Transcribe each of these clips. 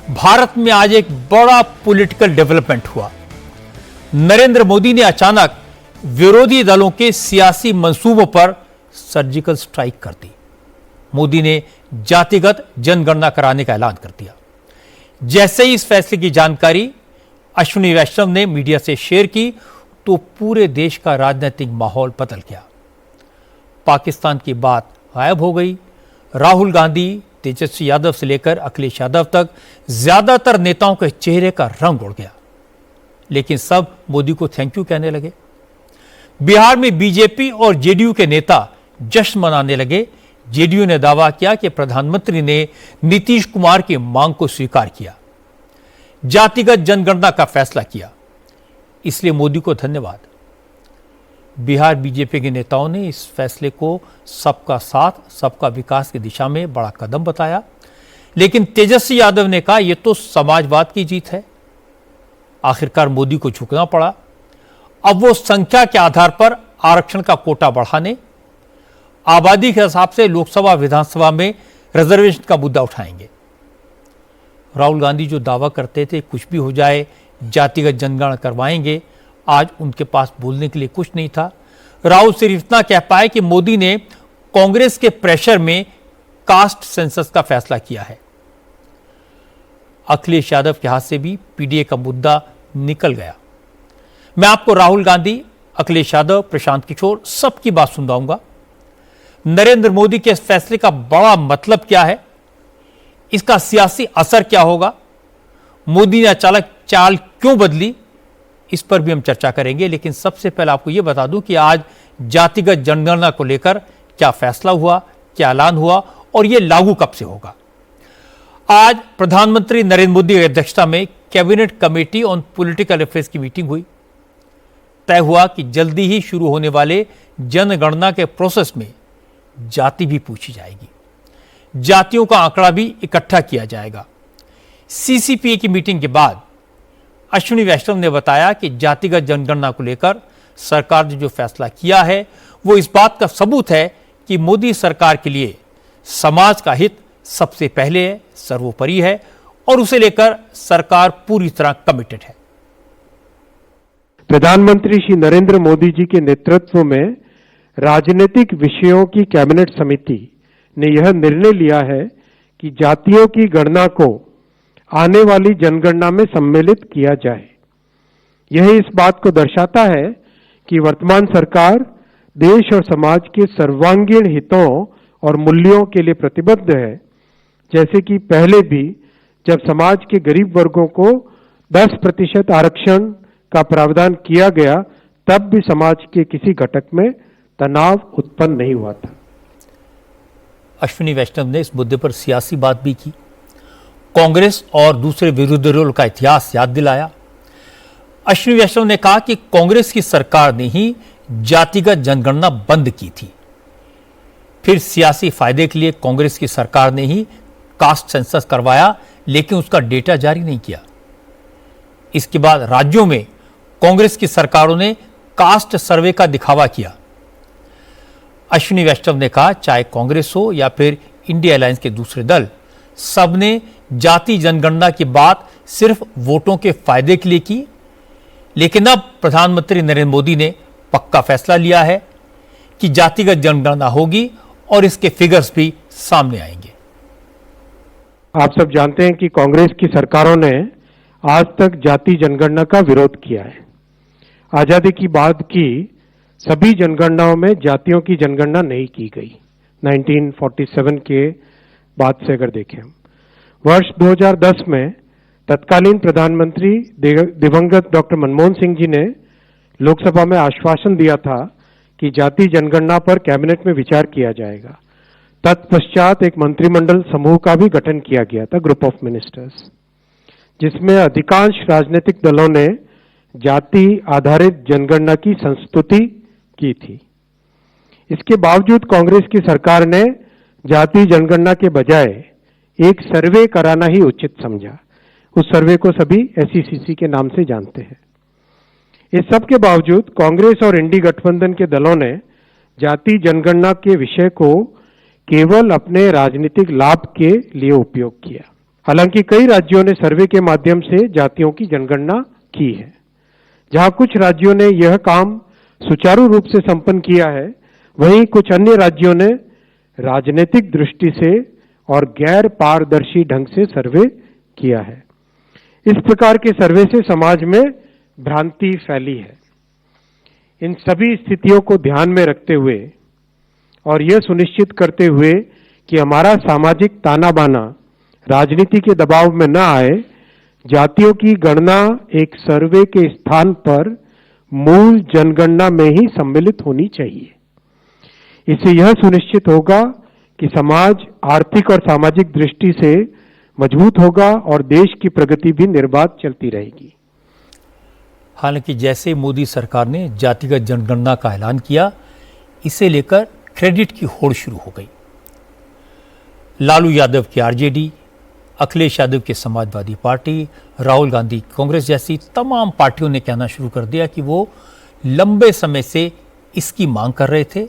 भारत में आज एक बड़ा पॉलिटिकल डेवलपमेंट हुआ। नरेंद्र मोदी ने अचानक विरोधी दलों के सियासी मंसूबों पर सर्जिकल स्ट्राइक कर दी। मोदी ने जातिगत जनगणना कराने का ऐलान कर दिया। जैसे ही इस फैसले की जानकारी अश्विनी वैष्णव ने मीडिया से शेयर की तो पूरे देश का राजनीतिक माहौल बदल गया। पाकिस्तान की बात गायब हो गई। राहुल गांधी, तेजस्वी यादव से लेकर अखिलेश यादव तक ज्यादातर नेताओं के चेहरे का रंग उड़ गया, लेकिन सब मोदी को थैंक यू कहने लगे। बिहार में बीजेपी और जेडीयू के नेता जश्न मनाने लगे। जेडीयू ने दावा किया कि प्रधानमंत्री ने नीतीश कुमार की मांग को स्वीकार किया, जातिगत जनगणना का फैसला किया, इसलिए मोदी को धन्यवाद। बिहार बीजेपी के नेताओं ने इस फैसले को सबका साथ सबका विकास की दिशा में बड़ा कदम बताया, लेकिन तेजस्वी यादव ने कहा यह तो समाजवाद की जीत है। आखिरकार मोदी को झुकना पड़ा। अब वो संख्या के आधार पर आरक्षण का कोटा बढ़ाने, आबादी के हिसाब से लोकसभा विधानसभा में रिजर्वेशन का मुद्दा उठाएंगे। राहुल गांधी जो दावा करते थे कुछ भी हो जाए जातिगत जनगणना करवाएंगे, आज उनके पास बोलने के लिए कुछ नहीं था। राहुल सिर्फ इतना कह पाए कि मोदी ने कांग्रेस के प्रेशर में कास्ट सेंसस का फैसला किया है। अखिलेश यादव के हाथ से भी पीडीए का मुद्दा निकल गया। मैं आपको राहुल गांधी, अखिलेश यादव, प्रशांत किशोर सबकी बात सुनाऊंगा। नरेंद्र मोदी के इस फैसले का बड़ा मतलब क्या है, इसका सियासी असर क्या होगा, मोदी ने अचानक चाल क्यों बदली, इस पर भी हम चर्चा करेंगे। लेकिन सबसे पहले आपको यह बता दूं कि आज जातिगत जनगणना को लेकर क्या फैसला हुआ, क्या ऐलान हुआ और यह लागू कब से होगा। आज प्रधानमंत्री नरेंद्र मोदी की अध्यक्षता में cabinet committee on political affairs की मीटिंग हुई। तय हुआ कि जल्दी ही शुरू होने वाले जनगणना के प्रोसेस में जाति भी पूछी जाएगी, जातियों का आंकड़ा भी इकट्ठा किया जाएगा। सीसीपीए की मीटिंग के बाद अश्विनी वैष्णव ने बताया कि जातिगत जनगणना को लेकर सरकार ने जो फैसला किया है वो इस बात का सबूत है कि मोदी सरकार के लिए समाज का हित सबसे पहले है, सर्वोपरि है और उसे लेकर सरकार पूरी तरह कमिटेड है। प्रधानमंत्री श्री नरेंद्र मोदी जी के नेतृत्व में राजनीतिक विषयों की कैबिनेट समिति ने यह निर्णय लिया है कि जातियों की गणना को आने वाली जनगणना में सम्मिलित किया जाए। यह इस बात को दर्शाता है कि वर्तमान सरकार देश और समाज के सर्वांगीण हितों और मूल्यों के लिए प्रतिबद्ध है। जैसे कि पहले भी जब समाज के गरीब वर्गों को 10% आरक्षण का प्रावधान किया गया, तब भी समाज के किसी घटक में तनाव उत्पन्न नहीं हुआ था। अश्विनी वैष्णव ने इस मुद्दे पर सियासी बात भी की, कांग्रेस और दूसरे विरोधी दलों का इतिहास याद दिलाया। अश्विनी वैष्णव ने कहा कि कांग्रेस की सरकार ने ही जातिगत जनगणना बंद की थी, फिर सियासी फायदे के लिए कांग्रेस की सरकार ने ही कास्ट सेंसस करवाया, लेकिन उसका डेटा जारी नहीं किया। इसके बाद राज्यों में कांग्रेस की सरकारों ने कास्ट सर्वे का दिखावा किया। अश्विनी वैष्णव ने कहा चाहे कांग्रेस हो या फिर इंडिया अलायंस के दूसरे दल, सबने जाति जनगणना की बात सिर्फ वोटों के फायदे के लिए की, लेकिन अब प्रधानमंत्री नरेंद्र मोदी ने पक्का फैसला लिया है कि जातिगत जनगणना होगी और इसके फिगर्स भी सामने आएंगे। आप सब जानते हैं कि कांग्रेस की सरकारों ने आज तक जाति जनगणना का विरोध किया है। आजादी की बाद की सभी जनगणनाओं में जातियों की जनगणना नहीं की गई। 1947 के बाद से अगर देखें, वर्ष 2010 में तत्कालीन प्रधानमंत्री दिवंगत डॉक्टर मनमोहन सिंह जी ने लोकसभा में आश्वासन दिया था कि जाति जनगणना पर कैबिनेट में विचार किया जाएगा। तत्पश्चात एक मंत्रिमंडल समूह का भी गठन किया गया था, ग्रुप ऑफ मिनिस्टर्स, जिसमें अधिकांश राजनीतिक दलों ने जाति आधारित जनगणना की संस्तुति की थी। इसके बावजूद कांग्रेस की सरकार ने जाति जनगणना के बजाय एक सर्वे कराना ही उचित समझा। उस सर्वे को सभी SECC के नाम से जानते हैं। इस सब के बावजूद कांग्रेस और इंडी गठबंधन के दलों ने जाति जनगणना के विषय को केवल अपने राजनीतिक लाभ के लिए उपयोग किया। हालांकि कई राज्यों ने सर्वे के माध्यम से जातियों की जनगणना की है। जहां कुछ राज्यों ने यह काम सुचारू रूप से संपन्न किया है, वहीं कुछ अन्य राज्यों ने राजनीतिक दृष्टि से और गैर पारदर्शी ढंग से सर्वे किया है। इस प्रकार के सर्वे से समाज में भ्रांति फैली है। इन सभी स्थितियों को ध्यान में रखते हुए और यह सुनिश्चित करते हुए कि हमारा सामाजिक ताना बाना राजनीति के दबाव में न आए, जातियों की गणना एक सर्वे के स्थान पर मूल जनगणना में ही सम्मिलित होनी चाहिए। इससे यह सुनिश्चित होगा कि समाज आर्थिक और सामाजिक दृष्टि से मजबूत होगा और देश की प्रगति भी निर्बाध चलती रहेगी। हालांकि जैसे मोदी सरकार ने जातिगत जनगणना का ऐलान किया, इसे लेकर क्रेडिट की होड़ शुरू हो गई। लालू यादव की आरजेडी, अखिलेश यादव की समाजवादी पार्टी, राहुल गांधी कांग्रेस जैसी तमाम पार्टियों ने कहना शुरू कर दिया कि वो लंबे समय से इसकी मांग कर रहे थे।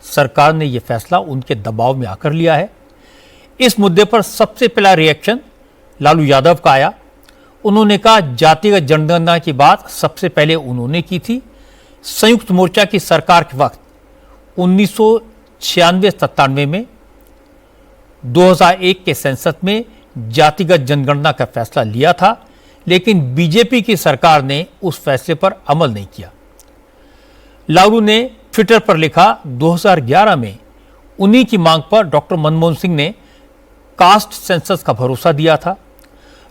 सरकार ने यह फैसला उनके दबाव में आकर लिया है। इस मुद्दे पर सबसे पहला रिएक्शन लालू यादव का आया। उन्होंने कहा, जातिगत जनगणना की बात सबसे पहले उन्होंने की थी। संयुक्त मोर्चा की सरकार के वक्त 1996-97 में 2001 के सेंसस में जातिगत जनगणना का फैसला लिया था, लेकिन बीजेपी की सरकार ने उस फैसले पर अमल नहीं किया। लालू ने ट्विटर पर लिखा, 2011 में उन्हीं की मांग पर डॉक्टर मनमोहन सिंह ने कास्ट सेंसस का भरोसा दिया था।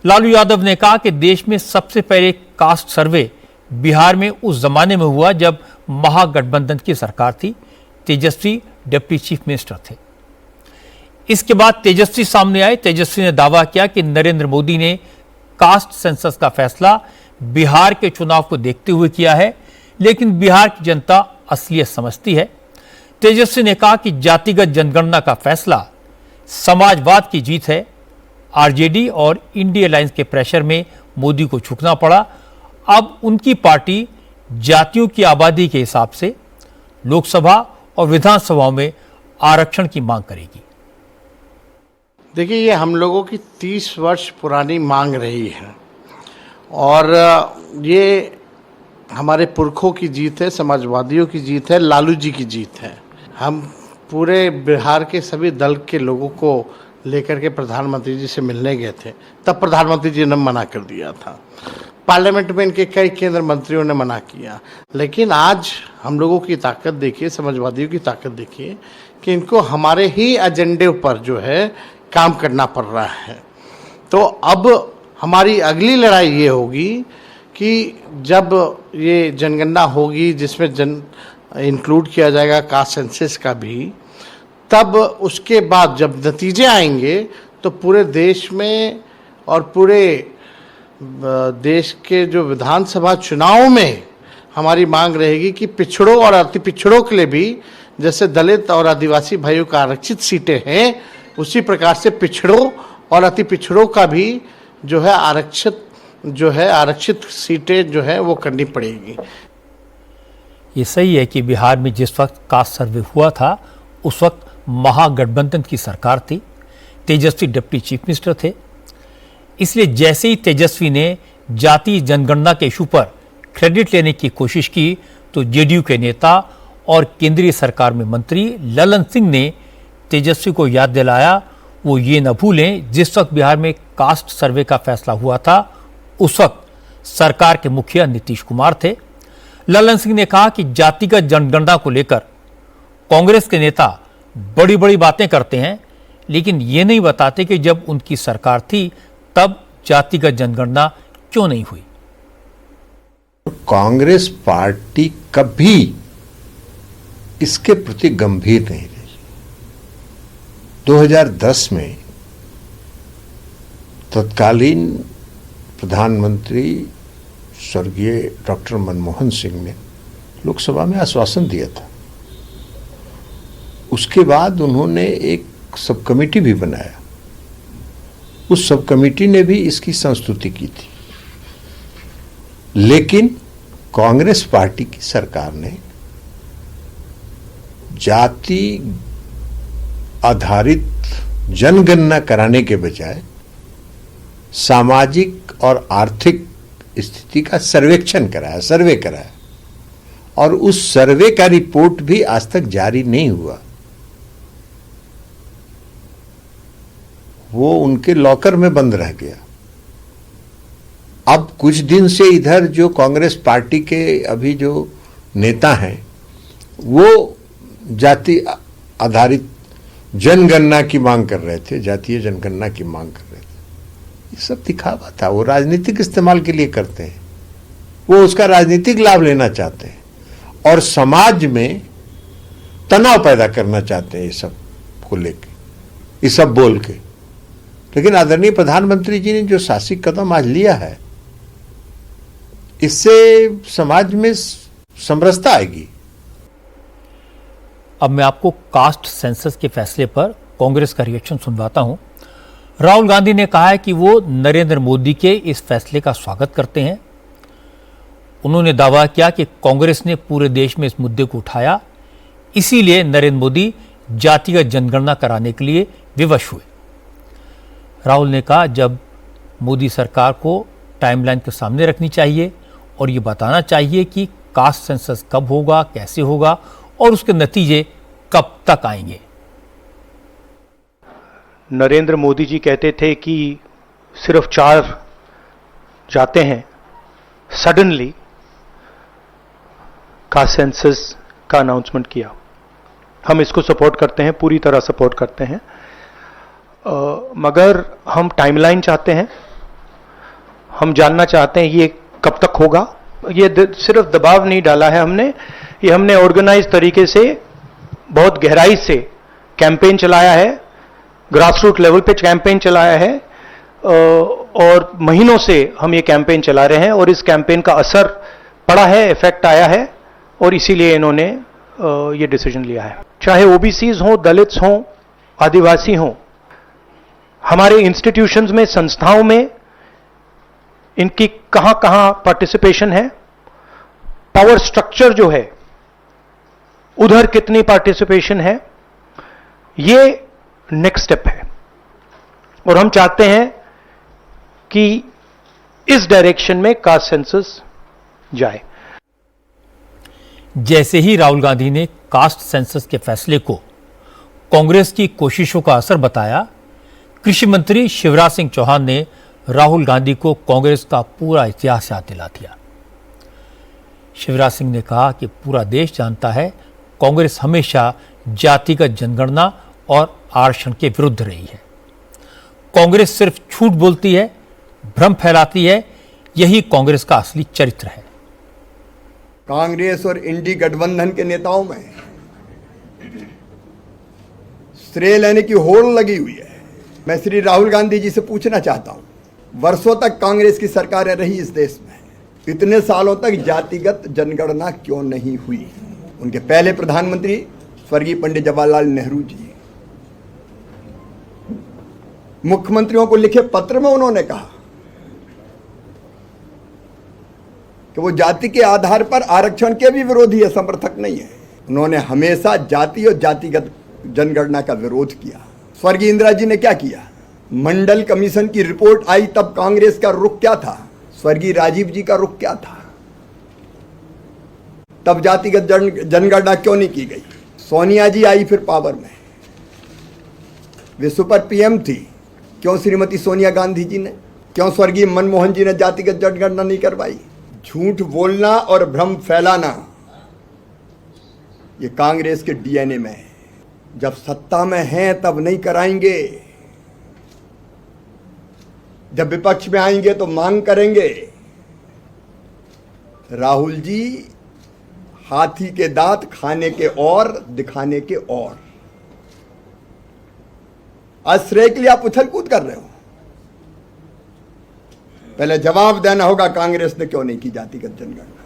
लालू यादव ने कहा कि देश में सबसे पहले कास्ट सर्वे बिहार में उस जमाने में हुआ जब महागठबंधन की सरकार थी। तेजस्वी डिप्टी चीफ मिनिस्टर थे। इसके बाद तेजस्वी सामने आए। तेजस्वी ने दावा किया कि नरेंद्र मोदी ने कास्ट सेंसस का फैसला बिहार के चुनाव को देखते हुए किया है, लेकिन बिहार की जनता असलियत समझती है। तेजस्वी ने कहा कि जातिगत जनगणना का फैसला समाजवाद की जीत है। आरजेडी और इंडिया अलायंस के प्रेशर में मोदी को झुकना पड़ा। अब उनकी पार्टी जातियों की आबादी के हिसाब से लोकसभा और विधानसभाओं में आरक्षण की मांग करेगी। देखिए, ये हम लोगों की 30 वर्ष पुरानी मांग रही है और ये हमारे पुरखों की जीत है, समाजवादियों की जीत है, लालू जी की जीत है। हम पूरे बिहार के सभी दल के लोगों को लेकर के प्रधानमंत्री जी से मिलने गए थे, तब प्रधानमंत्री जी ने मना कर दिया था। पार्लियामेंट में इनके कई केंद्र मंत्रियों ने मना किया, लेकिन आज हम लोगों की ताकत देखिए, समाजवादियों की ताकत देखिए कि इनको हमारे ही एजेंडे पर जो है काम करना पड़ रहा है। तो अब हमारी अगली लड़ाई ये होगी कि जब ये जनगणना होगी जिसमें इंक्लूड किया जाएगा कास्ट सेंसस का भी, तब उसके बाद जब नतीजे आएंगे तो पूरे देश में और पूरे देश के जो विधानसभा चुनाव में हमारी मांग रहेगी कि पिछड़ों और अति पिछड़ों के लिए भी, जैसे दलित और आदिवासी भाइयों का आरक्षित सीटें हैं, उसी प्रकार से पिछड़ों और अति पिछड़ों का भी जो है आरक्षित सीटें जो है वो करनी पड़ेगी। ये सही है कि बिहार में जिस वक्त कास्ट सर्वे हुआ था उस वक्त महागठबंधन की सरकार थी। तेजस्वी डिप्टी चीफ मिनिस्टर थे। इसलिए जैसे ही तेजस्वी ने जाति जनगणना के इशू पर क्रेडिट लेने की कोशिश की तो जेडीयू के नेता और केंद्रीय सरकार में मंत्री ललन सिंह ने तेजस्वी को याद दिलाया, वो ये न भूलें जिस वक्त बिहार में कास्ट सर्वे का फैसला हुआ था उस वक्त सरकार के मुखिया नीतीश कुमार थे। ललन सिंह ने कहा कि जातिगत जनगणना को लेकर कांग्रेस के नेता बड़ी बड़ी बातें करते हैं, लेकिन ये नहीं बताते कि जब उनकी सरकार थी तब जातिगत जनगणना क्यों नहीं हुई। कांग्रेस पार्टी कभी इसके प्रति गंभीर नहीं रही। 2010 में तत्कालीन प्रधानमंत्री स्वर्गीय डॉक्टर मनमोहन सिंह ने लोकसभा में आश्वासन दिया था। उसके बाद उन्होंने एक सब कमेटी भी बनाया। उस सब कमेटी ने भी इसकी संस्तुति की थी, लेकिन कांग्रेस पार्टी की सरकार ने जाति आधारित जनगणना कराने के बजाय सामाजिक और आर्थिक स्थिति का सर्वेक्षण कराया, सर्वे कराया, और उस सर्वे का रिपोर्ट भी आज तक जारी नहीं हुआ। वो उनके लॉकर में बंद रह गया। अब कुछ दिन से इधर जो कांग्रेस पार्टी के अभी जो नेता हैं वो जाति आधारित जनगणना की मांग कर रहे थे, जातीय जनगणना की मांग कर रहे थे। ये सब दिखावा था, वो राजनीतिक इस्तेमाल के लिए करते हैं, वो उसका राजनीतिक लाभ लेना चाहते हैं और समाज में तनाव पैदा करना चाहते हैं ये सब को लेके, ये सब बोल के। लेकिन आदरणीय प्रधानमंत्री जी ने जो शासित कदम आज लिया है, इससे समाज में समरसता आएगी। अब मैं आपको कास्ट सेंसस के फैसले पर कांग्रेस का रिएक्शन सुनवाता हूं। राहुल गांधी ने कहा है कि वो नरेंद्र मोदी के इस फैसले का स्वागत करते हैं। उन्होंने दावा किया कि कांग्रेस ने पूरे देश में इस मुद्दे को उठाया, इसीलिए नरेंद्र मोदी जातिगत जनगणना कराने के लिए विवश हुए। राहुल ने कहा जब मोदी सरकार को टाइमलाइन के सामने रखनी चाहिए और ये बताना चाहिए कि कास्ट सेंसस कब होगा, कैसे होगा और उसके नतीजे कब तक आएंगे। नरेंद्र मोदी जी कहते थे कि सिर्फ 4 जाते हैं, सडनली कास्ट सेंसस का अनाउंसमेंट किया। हम इसको सपोर्ट करते हैं, पूरी तरह सपोर्ट करते हैं, मगर हम टाइमलाइन चाहते हैं। हम जानना चाहते हैं ये कब तक होगा। ये सिर्फ दबाव नहीं डाला है हमने, ये हमने ऑर्गेनाइज तरीके से बहुत गहराई से कैंपेन चलाया है, ग्रासरूट लेवल पे कैंपेन चलाया है, और महीनों से हम ये कैंपेन चला रहे हैं और इस कैंपेन का असर पड़ा है, इफेक्ट आया है और इसीलिए इन्होंने ये डिसीजन लिया है। चाहे ओबीसीज हों, दलित्स हों, आदिवासी हों, हमारे इंस्टीट्यूशंस में, संस्थाओं में इनकी कहां कहां पार्टिसिपेशन है, पावर स्ट्रक्चर जो है उधर कितनी पार्टिसिपेशन है, ये नेक्स्ट स्टेप है और हम चाहते हैं कि इस डायरेक्शन में कास्ट सेंसस जाए। जैसे ही राहुल गांधी ने कास्ट सेंसस के फैसले को कांग्रेस की कोशिशों का असर बताया, कृषि मंत्री शिवराज सिंह चौहान ने राहुल गांधी को कांग्रेस का पूरा इतिहास याद दिला दिया। शिवराज सिंह ने कहा कि पूरा देश जानता है कांग्रेस हमेशा जातिगत जनगणना और आरक्षण के विरुद्ध रही है। कांग्रेस सिर्फ झूठ बोलती है, भ्रम फैलाती है, यही कांग्रेस का असली चरित्र है। कांग्रेस और इंडी गठबंधन के नेताओं में श्रेय लेने की होड़ लगी हुई है। मैं श्री राहुल गांधी जी से पूछना चाहता हूं, वर्षों तक कांग्रेस की सरकारें रही इस देश में, इतने सालों तक जातिगत जनगणना क्यों नहीं हुई? उनके पहले प्रधानमंत्री स्वर्गीय पंडित जवाहरलाल नेहरू जी, मुख्यमंत्रियों को लिखे पत्र में उन्होंने कहा कि वो जाति के आधार पर आरक्षण के भी विरोधी है, समर्थक नहीं है। उन्होंने हमेशा जाति और जातिगत जनगणना का विरोध किया। स्वर्गीय इंदिरा जी ने क्या किया? मंडल कमीशन की रिपोर्ट आई तब कांग्रेस का रुख क्या था? स्वर्गीय राजीव जी का रुख क्या था? तब जातिगत जनगणना क्यों नहीं की गई? सोनिया जी आई फिर पावर में, वे सुपर पीएम थी, क्यों श्रीमती सोनिया गांधी जी ने, क्यों स्वर्गीय मनमोहन जी ने जातिगत जनगणना नहीं करवाई? झूठ बोलना और भ्रम फैलाना ये कांग्रेस के डीएनए में है। जब सत्ता में हैं तब नहीं कराएंगे, जब विपक्ष में आएंगे तो मांग करेंगे। राहुल जी हाथी के दांत खाने के और दिखाने के और। आज श्रेय के लिए आप उछल कूद कर रहे हो। पहले जवाब देना होगा कांग्रेस ने क्यों नहीं की जातिगत जनगणना।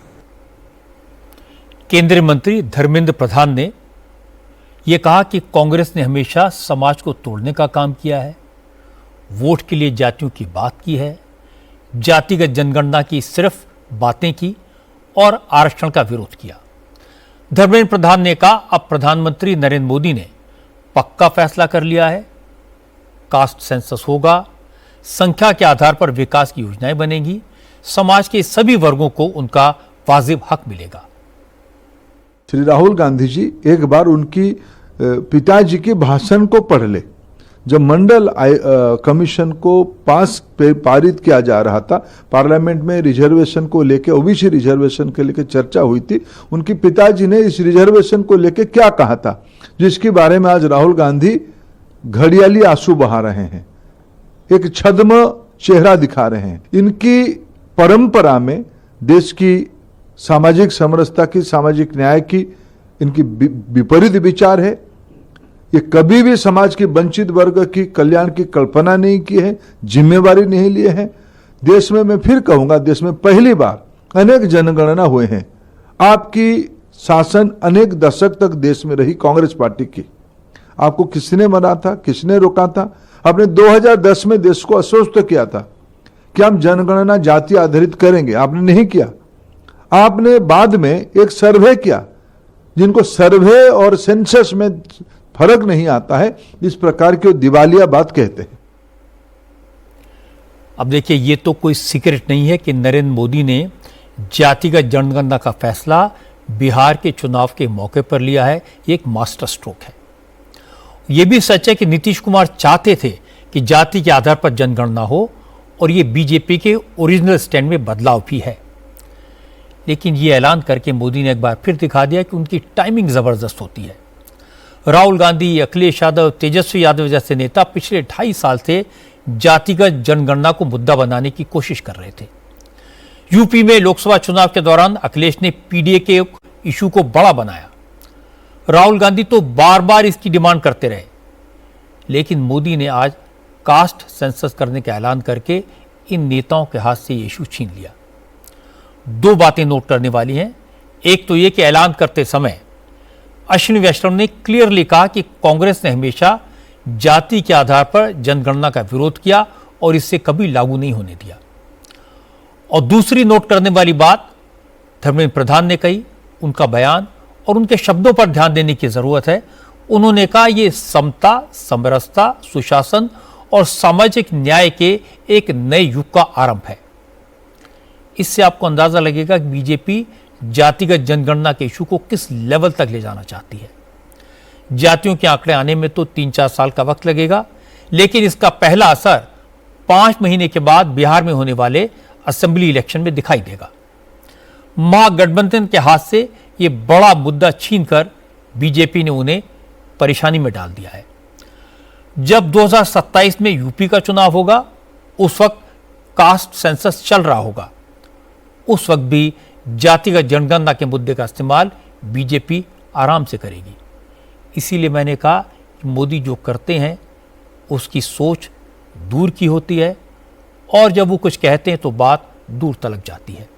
केंद्रीय मंत्री धर्मेंद्र प्रधान ने यह कहा कि कांग्रेस ने हमेशा समाज को तोड़ने का काम किया है, वोट के लिए जातियों की बात की है, जातिगत जनगणना की सिर्फ बातें की और आरक्षण का विरोध किया। धर्मेंद्र प्रधान ने कहा अब प्रधानमंत्री नरेंद्र मोदी ने पक्का फैसला कर लिया है, कास्ट सेंसस होगा, संख्या के आधार पर विकास की योजनाएं बनेंगी, समाज के सभी वर्गों को उनका वाजिब हक मिलेगा। श्री राहुल गांधी जी एक बार उनकी पिताजी के भाषण को पढ़ ले। जब मंडल कमीशन को पारित किया जा रहा था, पार्लियामेंट में रिजर्वेशन को लेके, ओबीसी रिजर्वेशन के लेके चर्चा हुई थी, उनके पिताजी ने इस रिजर्वेशन को लेके क्या कहा था, जिसके बारे में आज राहुल गांधी घड़ियाली आंसू बहा रहे हैं, एक छद्म चेहरा दिखा रहे हैं। इनकी परंपरा में देश की सामाजिक समरसता की, सामाजिक न्याय की इनकी विपरीत विचार है। ये कभी भी समाज के वंचित वर्ग की कल्याण की कल्पना नहीं की है, जिम्मेवारी नहीं लिए है। देश में, मैं फिर कहूंगा, देश में पहली बार अनेक जनगणना हुए हैं। आपकी शासन अनेक दशक तक देश में रही कांग्रेस पार्टी की। आपको किसने मना था, किसने रोका था? आपने 2010 में देश को आश्वस्त किया था कि हम जनगणना जाति आधारित करेंगे, आपने नहीं किया। आपने बाद में एक सर्वे किया, जिनको सर्वे और सेंसस में फर्क नहीं आता है, इस प्रकार की दिवालिया बात कहते हैं। अब देखिए, ये तो कोई सीक्रेट नहीं है कि नरेंद्र मोदी ने जातिगत जनगणना का फैसला बिहार के चुनाव के मौके पर लिया है। ये एक मास्टर स्ट्रोक है। यह भी सच है कि नीतीश कुमार चाहते थे कि जाति के आधार पर जनगणना हो, और ये बीजेपी के ओरिजिनल स्टैंड में बदलाव भी है। लेकिन ये ऐलान करके मोदी ने एक बार फिर दिखा दिया कि उनकी टाइमिंग जबरदस्त होती है। राहुल गांधी, अखिलेश यादव, तेजस्वी यादव जैसे नेता पिछले 2.5 साल से जातिगत जनगणना को मुद्दा बनाने की कोशिश कर रहे थे। यूपी में लोकसभा चुनाव के दौरान अखिलेश ने पीडीए के इशू को बड़ा बनाया। राहुल गांधी तो बार बार इसकी डिमांड करते रहे, लेकिन मोदी ने आज कास्ट सेंसस करने का ऐलान करके इन नेताओं के हाथ से ये इशू छीन लिया। 2 बातें नोट करने वाली हैं। एक तो ये कि ऐलान करते समय अश्विनी वैष्णव ने क्लियरली कहा कि कांग्रेस ने हमेशा जाति के आधार पर जनगणना का विरोध किया और इसे कभी लागू नहीं होने दिया। और दूसरी नोट करने वाली बात धर्मेंद्र प्रधान ने कही, उनका बयान और उनके शब्दों पर ध्यान देने की जरूरत है। उन्होंने कहा यह समता, समरसता, सुशासन और सामाजिक न्याय के एक नए युग का आरंभ है। इससे आपको अंदाजा लगेगा कि बीजेपी जातिगत जनगणना के इशू को किस लेवल तक ले जाना चाहती है। जातियों के आंकड़े आने में तो 3-4 साल का वक्त लगेगा, लेकिन इसका पहला असर 5 महीने के बाद बिहार में होने वाले असेंबली इलेक्शन में दिखाई देगा। महागठबंधन के हाथ से यह बड़ा मुद्दा छीनकर बीजेपी ने उन्हें परेशानी में डाल दिया है। जब 2027 में यूपी का चुनाव होगा, उस वक्त कास्ट सेंसस चल रहा होगा। उस वक्त भी जातिगत जनगणना के मुद्दे का इस्तेमाल बीजेपी आराम से करेगी। इसीलिए मैंने कहा कि मोदी जो करते हैं उसकी सोच दूर की होती है, और जब वो कुछ कहते हैं तो बात दूर तलक जाती है।